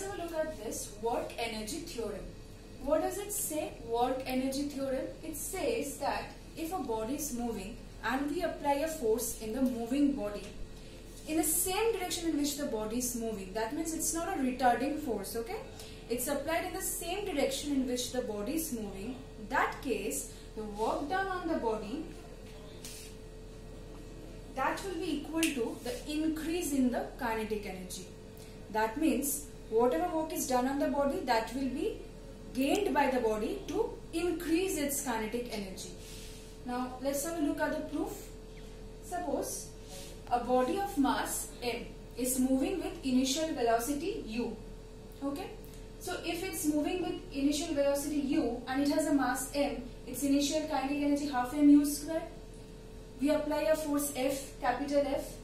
let's have a look at this work energy theorem. What does it say, work energy theorem? It says that if a body is moving and we apply a force in the moving body in the same direction in which the body is moving, that means it's not a retarding force, okay? It's applied in the same direction in which the body is moving. In that case, the work done on the body, that will be equal to the increase in the kinetic energy. That means whatever work is done on the body, that will be gained by the body to increase its kinetic energy. Now let's have a look at the proof. Suppose a body of mass m is moving with initial velocity u. Okay, so if it's moving with initial velocity u and it has a mass m, its initial kinetic energy half mu square. We apply a force F, capital F.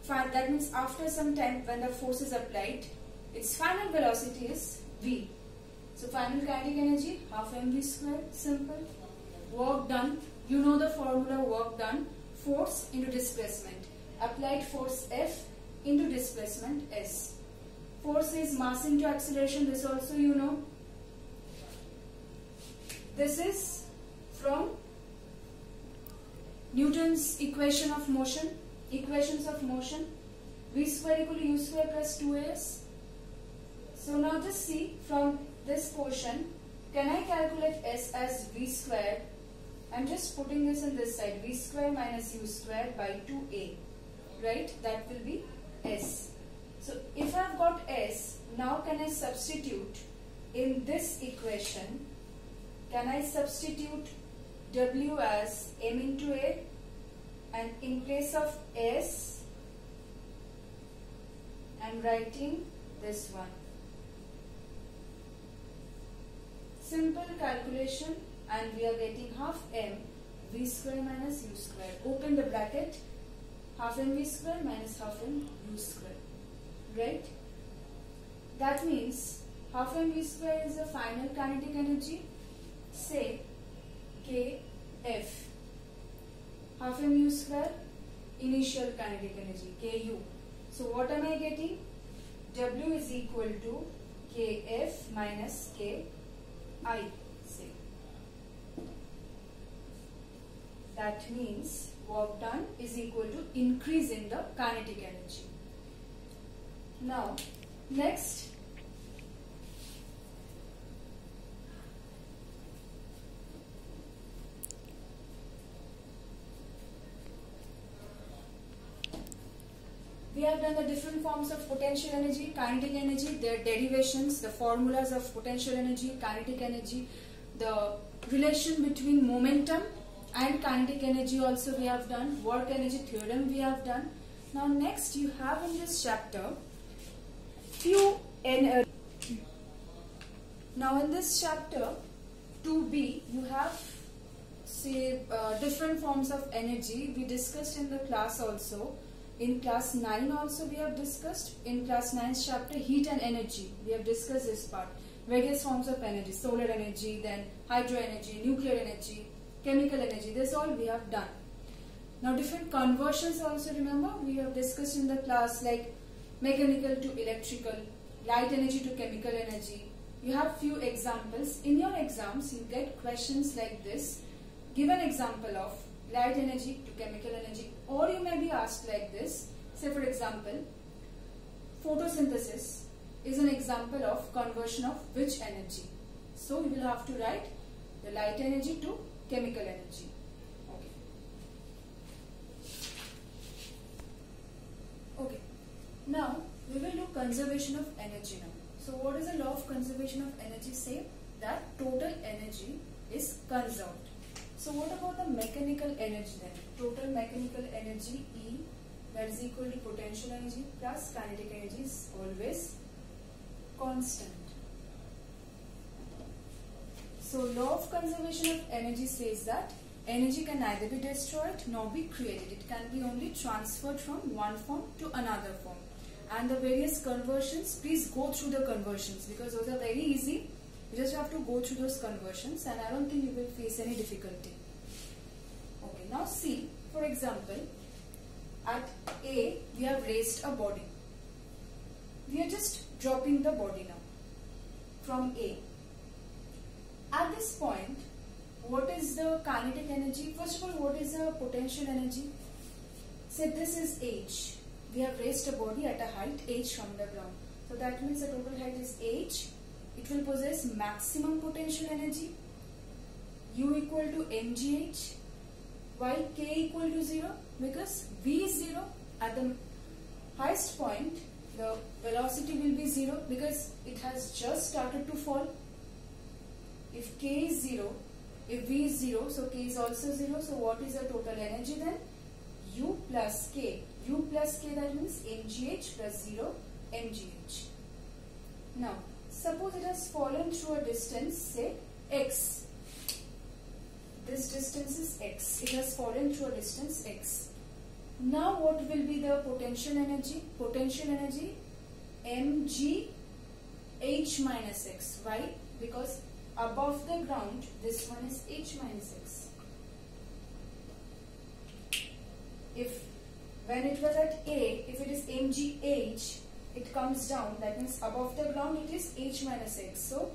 That means after some time when the force is applied, its final velocity is v. So final kinetic energy half mv square, simple. Work done, you know the formula, work done, force into displacement. Applied force F into displacement S. Force is mass into acceleration, this also you know. This is from Newton's equation of motion, equations of motion, v square equal to u square plus 2as. So now just see from this portion, can I calculate s as v square? I'm just putting this on this side, v square minus u square by 2a, right? That will be s. So if I've got s, now can I substitute in this equation? Can I substitute w as m into a, and in place of s I'm writing this one. Simple calculation, and we are getting half m v square minus u square. Open the bracket, half m v square minus half m u square, right? That means half m v square is the final kinetic energy, say kf. Half m u square, initial kinetic energy, ku. So what am I getting? W is equal to kf minus ki, say. That means work done is equal to increase in the kinetic energy. Now, next, we have done the different forms of potential energy, kinetic energy, their derivations, the formulas of potential energy, kinetic energy, the relation between momentum and kinetic energy also we have done, work energy theorem we have done. Now next you have in this chapter now in this chapter 2b you have different forms of energy we discussed in the class also. In class 9 also we have discussed, in class 9's chapter heat and energy, we have discussed this part. Various forms of energy, solar energy, then hydro energy, nuclear energy, chemical energy, this all we have done. Now different conversions also remember, we have discussed in the class like mechanical to electrical, light energy to chemical energy. You have few examples. In your exams you get questions like this. Give an example of light energy to chemical energy, or you may be asked like this. Say for example, photosynthesis is an example of conversion of which energy. So you will have to write the light energy to chemical energy. Okay. Now we will do conservation of energy now. So what does the law of conservation of energy say? That total energy is conserved. So what about the mechanical energy then? Total mechanical energy E, that is equal to potential energy plus kinetic energy, is always constant. So law of conservation of energy says that energy can neither be destroyed nor be created. It can be only transferred from one form to another form. And the various conversions, please go through the conversions because those are very easy. You just have to go through those conversions and I don't think you will face any difficulty. Okay, now see, for example, at A we have raised a body. We are just dropping the body now from A. At this point, what is the kinetic energy? First of all, what is the potential energy? Say this is h. We have raised a body at a height h from the ground. So that means the total height is h. It will possess maximum potential energy. U equal to mgh. Why k equal to 0? Because v is 0. At the highest point, the velocity will be 0 because it has just started to fall. If k is 0, if v is 0, so k is also 0. So what is the total energy then? U plus k. U plus k, that means mgh plus 0 mgh. Now, suppose it has fallen through a distance, say x. This distance is x. It has fallen through a distance x. Now what will be the potential energy? Potential energy mg h minus x. Why? Because above the ground, this one is h minus x. If when it was at A, if it is mgh, it comes down. That means above the ground it is h minus x. So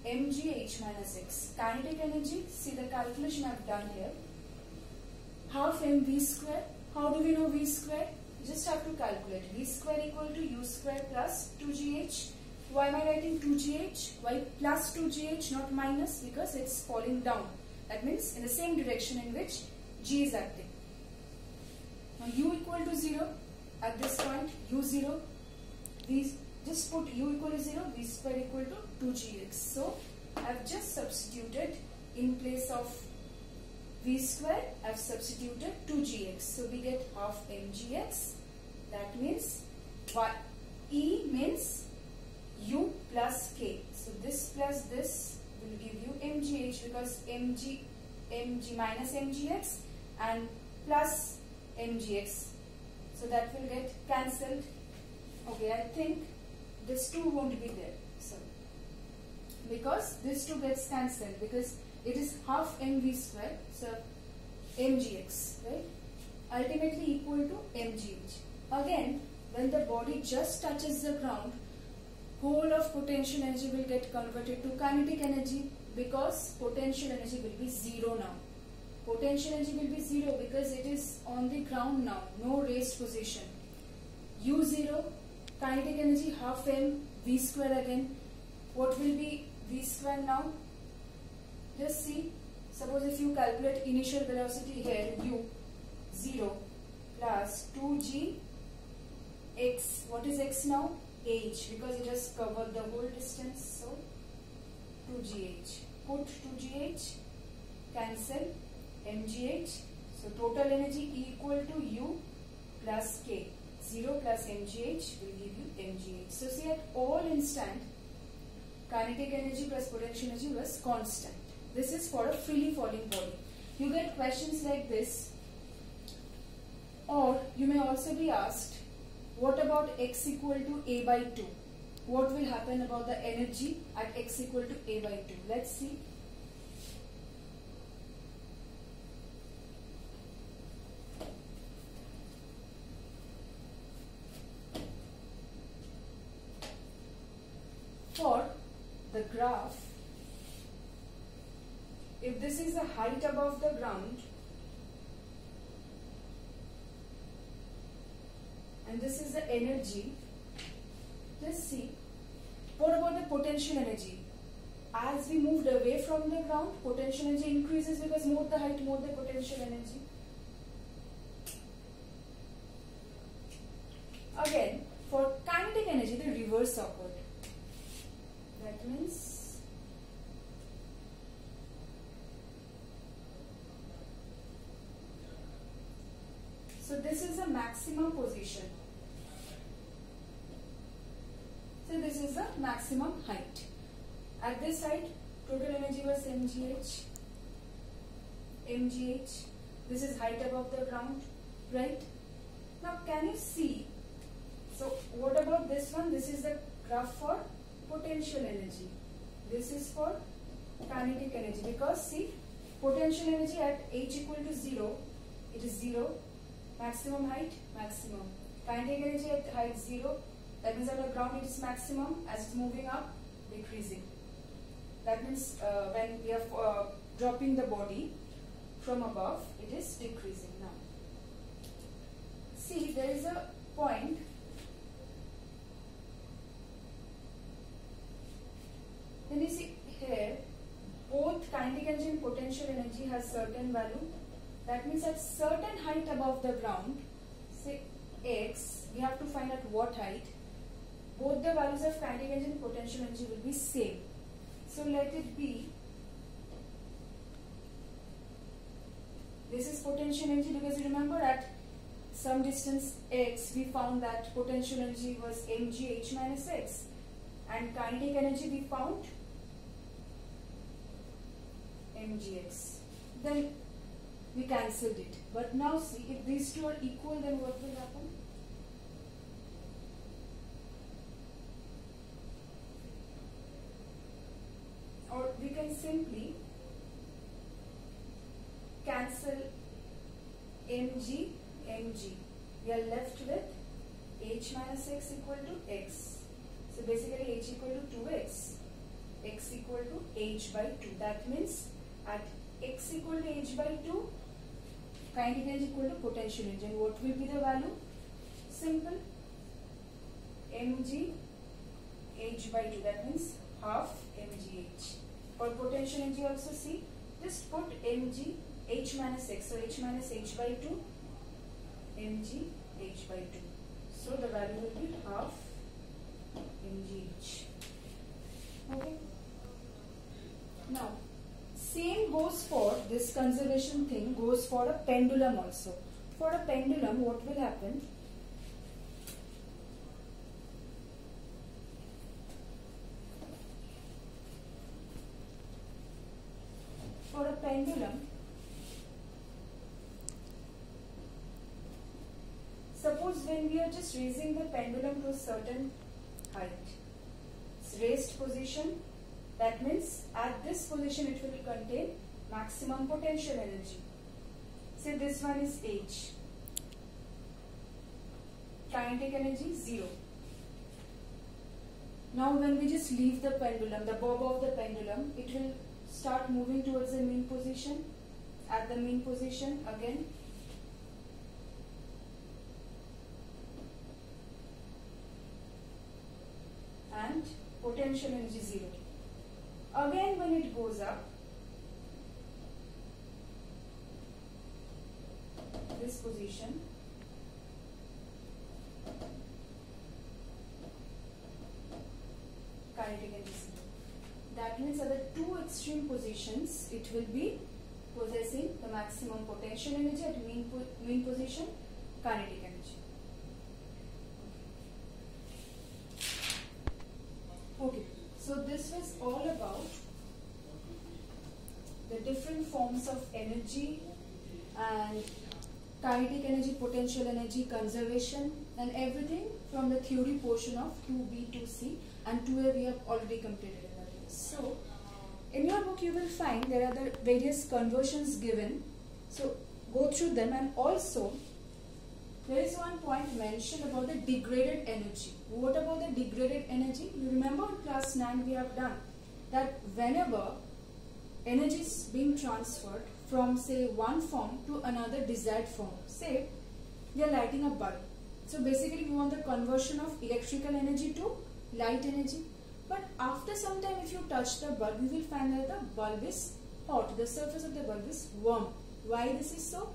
mgh minus x. Kinetic energy, see the calculation I have done here. Half mv square. How do we know v square? Just have to calculate. V square equal to u square plus 2gh. Why am I writing 2gh? Why plus 2gh, not minus? Because it's falling down. That means in the same direction in which g is acting. Now u equal to 0. At this point, u 0. We just put u equal to 0. V square equal to 2gx. So I have just substituted in place of v square, I have substituted 2gx. So we get half mgx. That means E means u plus k. So this plus this will give you mgh because mg minus mgx and plus mgx. So that will get cancelled. Okay, I think this 2 won't be there. So because this 2 gets cancelled because it is half mv square. So mgx, right? Ultimately equal to mgh. Again, when the body just touches the ground, whole of potential energy will get converted to kinetic energy because potential energy will be 0 now. Potential energy will be 0 because it is on the ground now, no raised position. U0, kinetic energy half m, v square again. What will be v square now? Just see, suppose if you calculate initial velocity here, u 0 plus 2g x. What is x now? H, because it has covered the whole distance. So 2gh. Put 2gh, cancel mgh. So total energy equal to u plus k. 0 plus mgh will give you mgh. So see, at all instant, kinetic energy plus potential energy was constant. This is for a freely falling body. You get questions like this, or you may also be asked, what about x equal to a by 2? What will happen about the energy at x equal to a by 2? Let's see. For the graph, if this is the height above the ground and this is the energy, just see, what about the potential energy? As we moved away from the ground, potential energy increases because more the height, more the potential energy. Again, for kinetic energy, the reverse occurred. That means so this is the maximum position. So this is the maximum height. At this height, total energy was mgh. This is height above the ground, right? Now can you see? So what about this one? This is the graph for potential energy. This is for kinetic energy because see, potential energy at h equal to 0, it is 0. Maximum height, maximum. Kinetic energy at height 0, That means at the ground it is maximum, as it's moving up, decreasing. That means when we are dropping the body from above, it is decreasing. Now, see, there is a point. Then you see here, both kinetic energy and potential energy has certain value. That means at certain height above the ground, say x, we have to find at what height, both the values of kinetic energy and potential energy will be same. So let it be, this is potential energy, because you remember at some distance x we found that potential energy was mg h minus x, and kinetic energy we found mgx. Then we cancelled it. But now see, if these two are equal, then what will happen? Or we can simply cancel mg. We are left with h minus x equal to x. So basically h equal to 2x, x equal to h by 2. That means at x equal to h by 2, kinetic energy equal to potential energy. And what will be the value? Simple. mg h by 2. That means half mgh. For potential energy also, see, just put mg h minus x. So h minus h by 2, mg h by 2. So the value will be half mgh. Okay. Now, same goes for this conservation thing, goes for a pendulum also. For a pendulum, what will happen? For a pendulum, suppose when we are just raising the pendulum to a certain height, it's raised position, that means at this position it will contain maximum potential energy. Say this one is h. Kinetic energy 0. Now when we just leave the pendulum, the bob of the pendulum, it will start moving towards the mean position. At the mean position again, and potential energy 0. Again when it goes up, this position, kinetic energy 0. That means at the two extreme positions, it will be possessing the maximum potential energy, at mean position, kinetic energy. Okay, so this was all about the different forms of energy and kinetic energy, potential energy, conservation, and everything from the theory portion of 2B, 2C, and 2A we have already completed in that class. So, in your book you will find there are the various conversions given. So, go through them, and also there is one point mentioned about the degraded energy. What about the degraded energy? You remember in class 9 we have done that whenever energy is being transferred from say one form to another desired form. Say we are lighting a bulb. So basically we want the conversion of electrical energy to light energy. But after some time if you touch the bulb, you will find that the bulb is hot. The surface of the bulb is warm. Why this is so?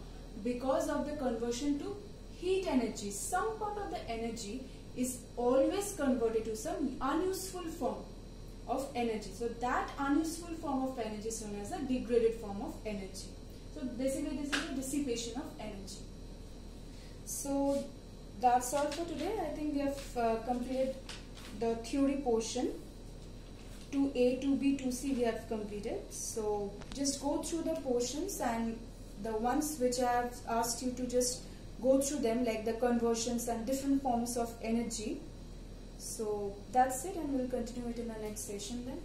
Because of the conversion to heat energy. Some part of the energy is always converted to some unuseful form of energy. So that unuseful form of energy is known as a degraded form of energy. So basically this is a dissipation of energy. So that's all for today. I think we have completed the theory portion. 2A, 2B, 2C we have completed. So just go through the portions, and the ones which I have asked you to just go through them, like the conversions and different forms of energy. So that's it, and we'll continue it in the next session then.